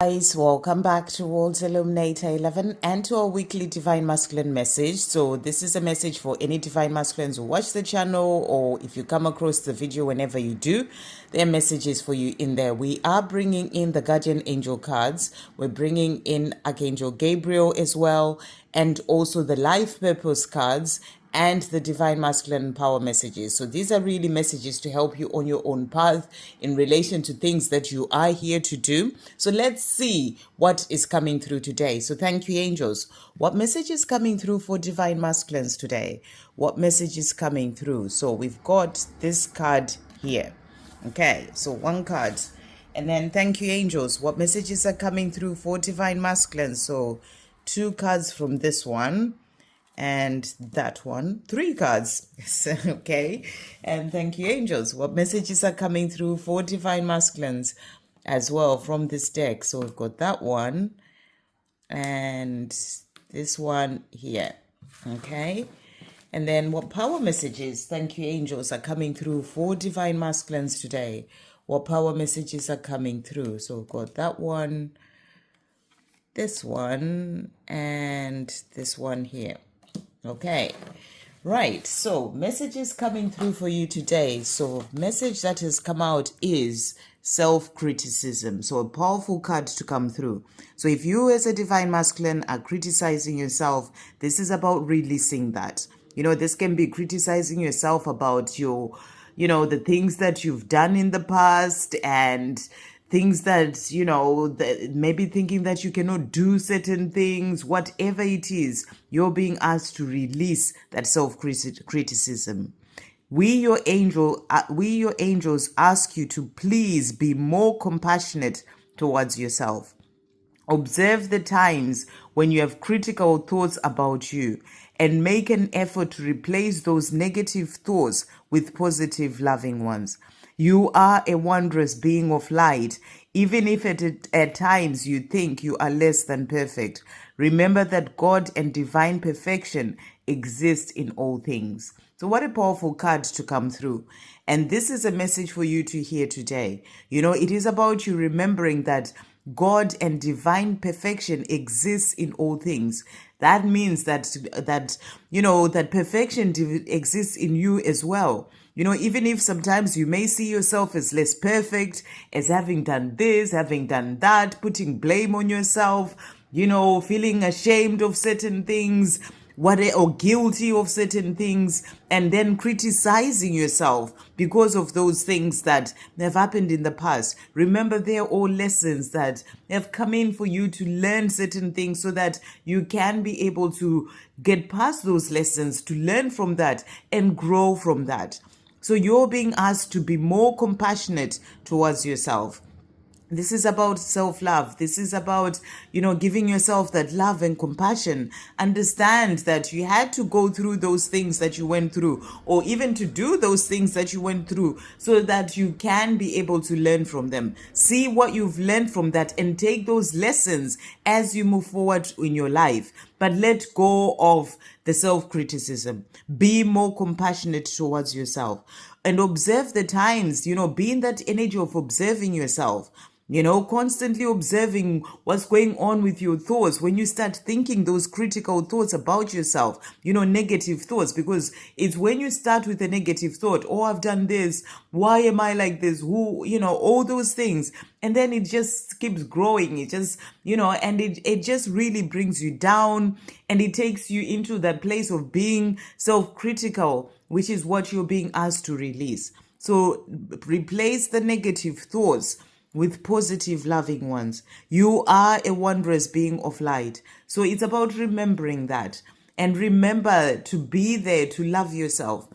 Guys, welcome back to World's Illuminator 11 and to our weekly Divine Masculine message. So this is a message for any Divine Masculines who watch the channel, or if you come across the video whenever you do, there are messages for you in there. We are bringing in the Guardian Angel cards. We're bringing in Archangel Gabriel as well, and also the Life Purpose cards and the Divine Masculine Power messages. So these are really messages to help you on your own path in relation to things that you are here to do. So let's see what is coming through today. So thank you, angels. What message is coming through for Divine Masculines today? What message is coming through? So we've got this card here. Okay, so one card. And then thank you, angels. What messages are coming through for Divine Masculines? So two cards from this one and that one, three cards. Okay, and thank you, angels. What messages are coming through for Divine Masculines as well from this deck? So we've got that one and this one here. Okay, and then what power messages, thank you, angels, are coming through for Divine Masculines today? What power messages are coming through? So we've got that one, this one, and this one here. Okay, right, so messages coming through for you today. So message that has come out is self-criticism. So a powerful card to come through. So if you as a Divine Masculine are criticizing yourself, this is about releasing that. You know, this can be criticizing yourself about your, the things that you've done in the past, and things that, maybe thinking that you cannot do certain things, whatever it is, you're being asked to release that self-criticism. We, your angels, ask you to please be more compassionate towards yourself. Observe the times when you have critical thoughts about you and make an effort to replace those negative thoughts with positive, loving ones. You are a wondrous being of light, even if at times you think you are less than perfect. Remember that God and divine perfection exist in all things. So what a powerful card to come through. And this is a message for you to hear today. It is about you remembering that God and divine perfection exists in all things. That means that perfection exists in you as well. Even if sometimes you may see yourself as less perfect, as having done this, having done that, putting blame on yourself, feeling ashamed of certain things, or guilty of certain things, and then criticizing yourself because of those things that have happened in the past. Remember, they're all lessons that have come in for you to learn certain things so that you can be able to get past those lessons, to learn from that and grow from that. So you're being asked to be more compassionate towards yourself. This is about self-love. This is about, giving yourself that love and compassion. Understand that you had to go through those things that you went through, or even to do those things that you went through, so that you can be able to learn from them. See what you've learned from that and take those lessons as you move forward in your life. But let go of the self-criticism. Be more compassionate towards yourself. And observe the times, be in that energy of observing yourself. Constantly observing what's going on with your thoughts. When you start thinking those critical thoughts about yourself, negative thoughts, because it's when you start with a negative thought, oh, I've done this, why am I like this, all those things. And then it just keeps growing. It just, and it just really brings you down, and it takes you into that place of being self-critical, which is what you're being asked to release. So replace the negative thoughts with positive, loving ones. You are a wondrous being of light. So it's about remembering that. And remember to be there to love yourself.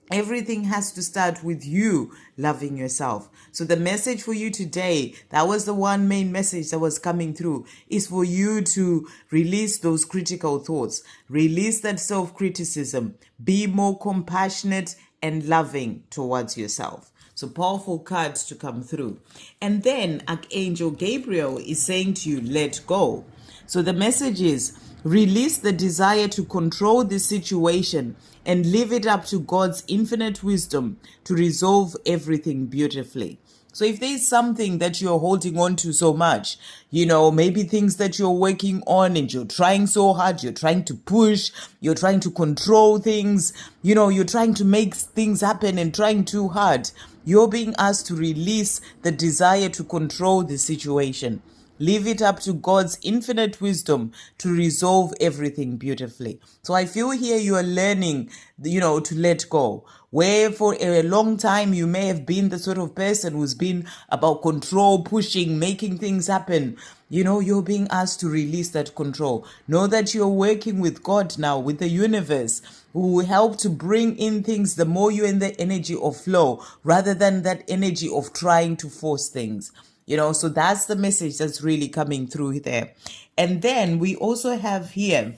Everything has to start with you loving yourself. So the message for you today, that was the one main message that was coming through, is for you to release those critical thoughts. Release that self-criticism. Be more compassionate and loving towards yourself. So powerful cards to come through. And then Archangel Gabriel is saying to you, let go. So the message is, release the desire to control the situation and leave it up to God's infinite wisdom to resolve everything beautifully. So if there's something that you're holding on to so much, maybe things that you're working on and you're trying so hard, you're trying to push, you're trying to control things, you're trying to make things happen and trying too hard, you're being asked to release the desire to control the situation. Leave it up to God's infinite wisdom to resolve everything beautifully. So I feel here you are learning, to let go. Where for a long time you may have been the sort of person who's been about control, pushing, making things happen. You're being asked to release that control. Know that you're working with God now, with the universe, who will help to bring in things the more you're in the energy of flow, rather than that energy of trying to force things. So that's the message that's really coming through there. And then we also have here,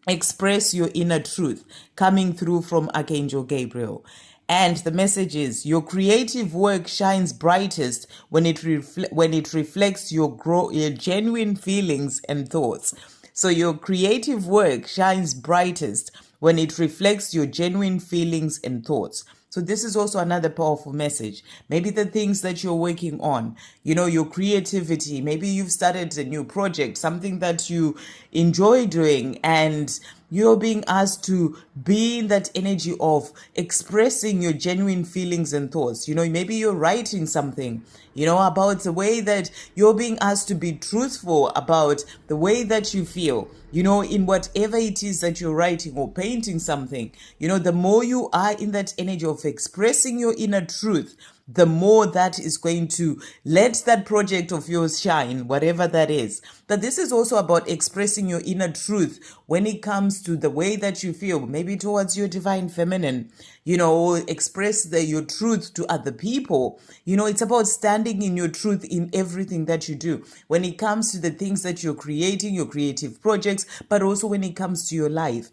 express your inner truth, coming through from Archangel Gabriel. And the message is, your creative work shines brightest when it reflects your genuine feelings and thoughts. So your creative work shines brightest when it reflects your genuine feelings and thoughts. So this is also another powerful message. Maybe the things that you're working on, your creativity, maybe you've started a new project, something that you enjoy doing, and you're being asked to be in that energy of expressing your genuine feelings and thoughts. Maybe you're writing something, about the way that you're being asked to be truthful about the way that you feel, in whatever it is that you're writing or painting something. The more you are in that energy of expressing your inner truth, the more that is going to let that project of yours shine, whatever that is. But this is also about expressing your inner truth when it comes to the way that you feel, maybe towards your divine feminine, express your truth to other people. It's about standing in your truth in everything that you do. When it comes to the things that you're creating, your creative projects, but also when it comes to your life.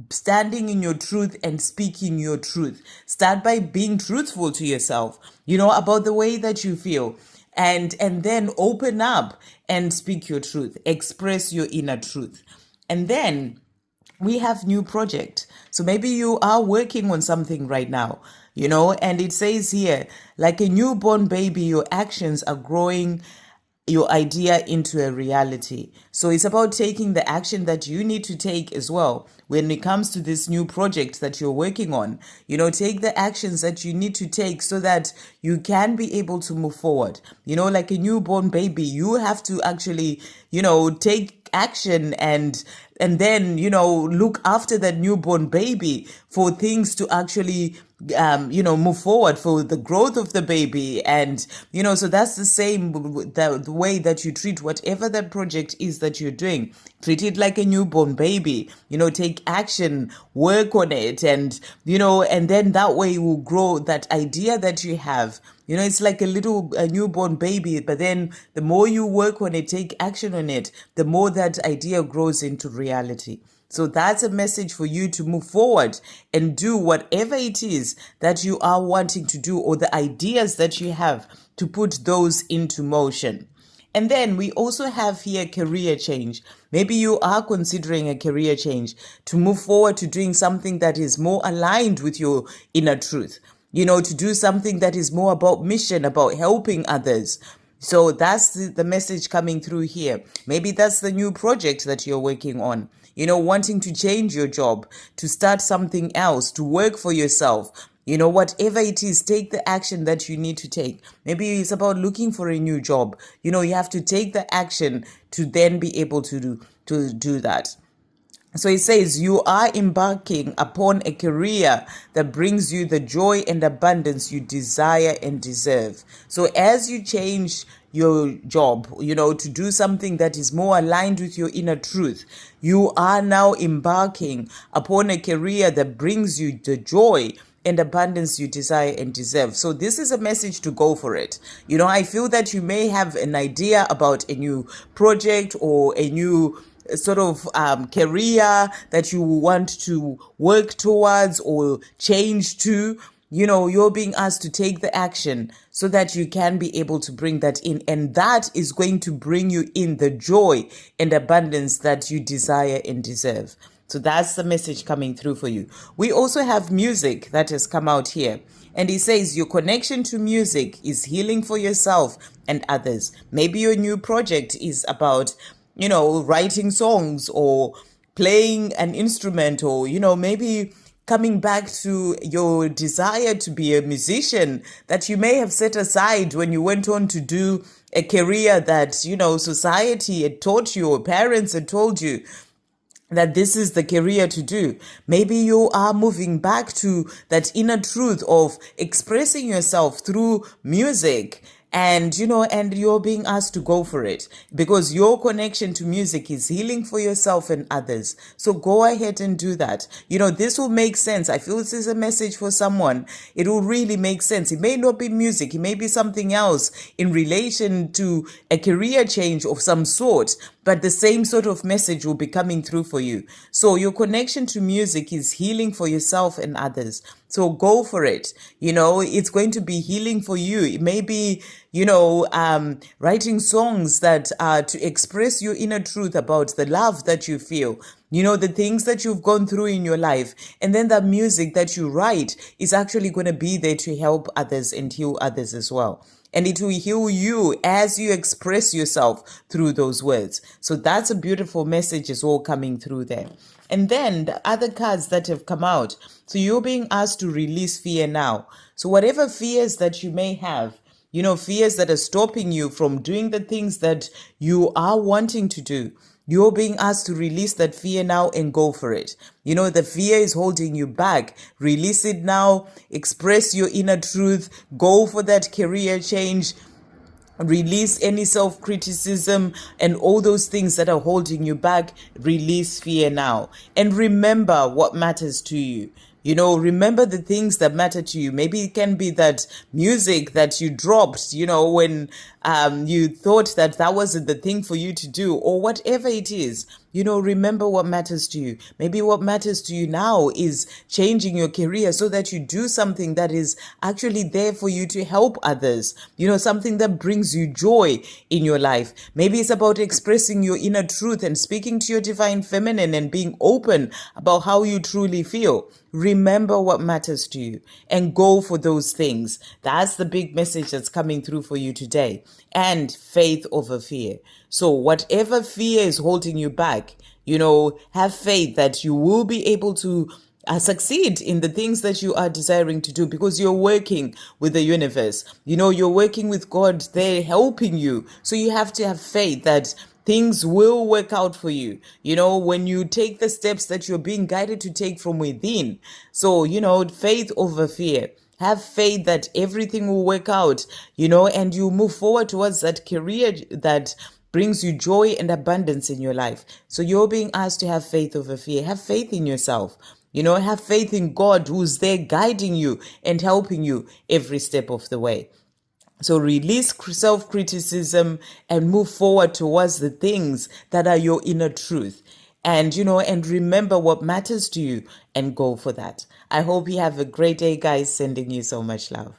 Standing in your truth and speaking your truth. Start by being truthful to yourself, about the way that you feel. And then open up and speak your truth. Express your inner truth. And then we have new project. So maybe you are working on something right now, and it says here, like a newborn baby, your actions are growing your idea into a reality. So it's about taking the action that you need to take as well when it comes to this new project that you're working on. Take the actions that you need to take so that you can be able to move forward. Like a newborn baby, you have to actually, take action and then, look after that newborn baby for things to actually move forward, for the growth of the baby. And, so that's the same, the way that you treat whatever that project is that you're doing. Treat it like a newborn baby, take action, work on it, and, and then that way you will grow that idea that you have. It's like a newborn baby, but then the more you work on it, take action on it, the more that idea grows into reality. So that's a message for you to move forward and do whatever it is that you are wanting to do, or the ideas that you have, to put those into motion. And then we also have here career change. Maybe you are considering a career change to move forward to doing something that is more aligned with your inner truth. To do something that is more about mission, about helping others. So that's the message coming through here. Maybe that's the new project that you're working on. Wanting to change your job, to start something else, to work for yourself. Whatever it is, take the action that you need to take. Maybe it's about looking for a new job. You have to take the action to then be able to do that. So it says, you are embarking upon a career that brings you the joy and abundance you desire and deserve. So as you change your job, to do something that is more aligned with your inner truth, you are now embarking upon a career that brings you the joy and abundance you desire and deserve. So this is a message to go for it. I feel that you may have an idea about a new project or a new sort of career that you want to work towards or change to. You're being asked to take the action so that you can be able to bring that in. And that is going to bring you in the joy and abundance that you desire and deserve. So that's the message coming through for you. We also have music that has come out here. And he says your connection to music is healing for yourself and others. Maybe your new project is about, writing songs or playing an instrument, or, maybe coming back to your desire to be a musician that you may have set aside when you went on to do a career that, society had taught you or parents had told you that this is the career to do. Maybe you are moving back to that inner truth of expressing yourself through music. And, and you're being asked to go for it because your connection to music is healing for yourself and others. So go ahead and do that. This will make sense. I feel this is a message for someone. It will really make sense. It may not be music. It may be something else in relation to a career change of some sort, but the same sort of message will be coming through for you. So your connection to music is healing for yourself and others. So go for it. It's going to be healing for you. It may be, writing songs that are to express your inner truth about the love that you feel, the things that you've gone through in your life. And then the music that you write is actually going to be there to help others and heal others as well. And it will heal you as you express yourself through those words. So that's a beautiful message is all coming through there. And then the other cards that have come out. So you're being asked to release fear now. So whatever fears that you may have, fears that are stopping you from doing the things that you are wanting to do, you're being asked to release that fear now and go for it. The fear is holding you back. Release it now. Express your inner truth. Go for that career change. Release any self-criticism and all those things that are holding you back. Release fear now. And remember what matters to you. Remember the things that matter to you. Maybe it can be that music that you dropped, when you thought that wasn't the thing for you to do, or whatever it is. Remember what matters to you. Maybe what matters to you now is changing your career so that you do something that is actually there for you to help others. Something that brings you joy in your life. Maybe it's about expressing your inner truth and speaking to your divine feminine and being open about how you truly feel. Remember what matters to you and go for those things. That's the big message that's coming through for you today. And faith over fear. So whatever fear is holding you back, have faith that you will be able to succeed in the things that you are desiring to do because you're working with the universe. You're working with God. They're helping you. So you have to have faith that things will work out for you, when you take the steps that you're being guided to take from within. So, faith over fear. Have faith that everything will work out, and you move forward towards that career that brings you joy and abundance in your life. So you're being asked to have faith over fear. Have faith in yourself. Have faith in God who's there guiding you and helping you every step of the way. So release self-criticism and move forward towards the things that are your inner truth. And, and remember what matters to you and go for that. I hope you have a great day, guys. Sending you so much love.